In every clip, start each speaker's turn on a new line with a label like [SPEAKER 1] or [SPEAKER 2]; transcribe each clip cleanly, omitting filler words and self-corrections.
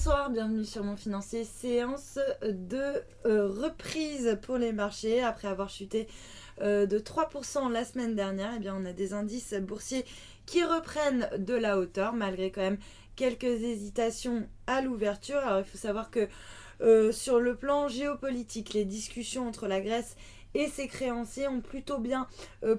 [SPEAKER 1] Bonsoir, bienvenue sur Mon Financier, séance de reprise pour les marchés. Après avoir chuté de 3% la semaine dernière, eh bien, on a des indices boursiers qui reprennent de la hauteur malgré quand même quelques hésitations à l'ouverture. Alors il faut savoir que sur le plan géopolitique, les discussions entre la Grèce et ses créanciers ont plutôt bien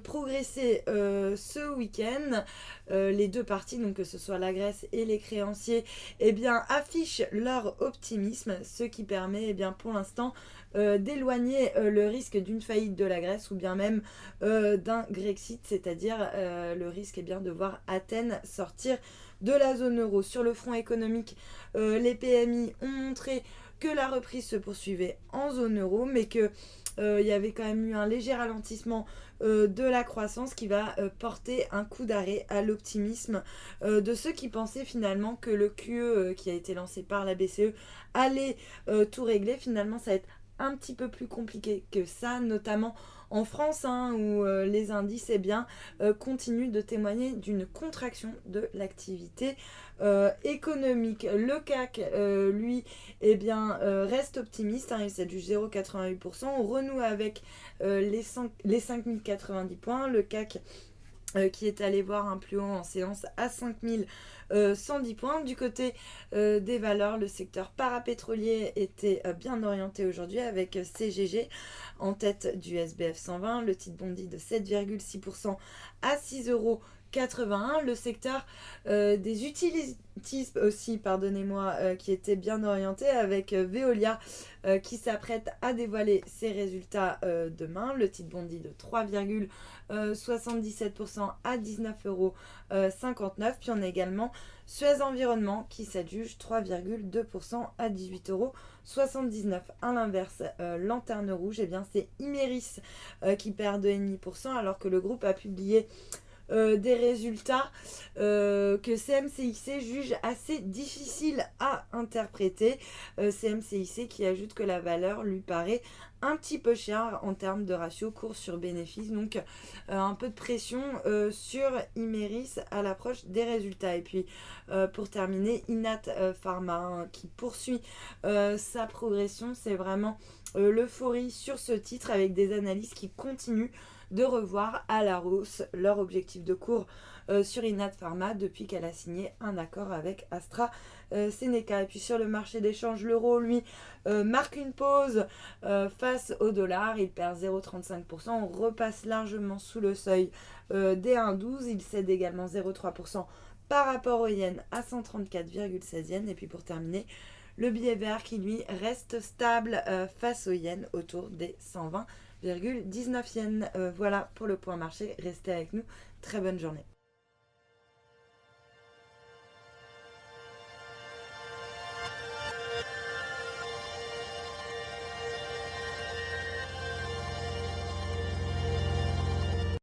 [SPEAKER 1] progressé ce week-end. Les deux parties, donc que ce soit la Grèce et les créanciers, eh bien, affichent leur optimisme, ce qui permet eh bien, pour l'instant d'éloigner le risque d'une faillite de la Grèce ou bien même d'un Grexit, c'est-à-dire le risque eh bien, de voir Athènes sortir de la zone euro. Sur le front économique, les PMI ont montré que la reprise se poursuivait en zone euro, mais que il y avait quand même eu un léger ralentissement de la croissance qui va porter un coup d'arrêt à l'optimisme de ceux qui pensaient finalement que le QE qui a été lancé par la BCE allait tout régler. Finalement, ça va être un petit peu plus compliqué que ça, notamment en France, hein, où les indices eh bien, continuent de témoigner d'une contraction de l'activité économique. Le CAC, lui, eh bien, reste optimiste, hein, il s'adjuge 0,88%. On renoue avec les 5090 points. Le CAC qui est allé voir un plus haut en séance à 5110 points. Du côté des valeurs, le secteur parapétrolier était bien orienté aujourd'hui avec CGG en tête du SBF 120, le titre bondi de 7,6% à 6,81 €. Le secteur des utilities aussi, pardonnez-moi, qui était bien orienté avec Veolia qui s'apprête à dévoiler ses résultats demain. Le titre bondi de 3,77% à 19,59 €. Puis on a également Suez Environnement qui s'adjuge 3,2% à 18,79 €. À l'inverse, lanterne rouge, eh bien c'est Imerys qui perd 2,5% alors que le groupe a publié des résultats que CMCIC juge assez difficiles à interpréter. CMCIC qui ajoute que la valeur lui paraît un petit peu chère en termes de ratio cours sur bénéfice. Donc un peu de pression sur Imerys à l'approche des résultats. Et puis pour terminer, Inat Pharma hein, qui poursuit sa progression. C'est vraiment l'euphorie sur ce titre avec des analyses qui continuent de revoir à la hausse leur objectif de cours sur Inat Pharma depuis qu'elle a signé un accord avec AstraZeneca. Et puis sur le marché d'échange, l'euro, lui, marque une pause face au dollar. Il perd 0,35%. On repasse largement sous le seuil des 1,12. Il cède également 0,3% par rapport au yen à 134,16 yens. Et puis pour terminer, le billet vert qui lui reste stable face au yen autour des 120,19 yens. Voilà pour le point marché. Restez avec nous. Très bonne journée.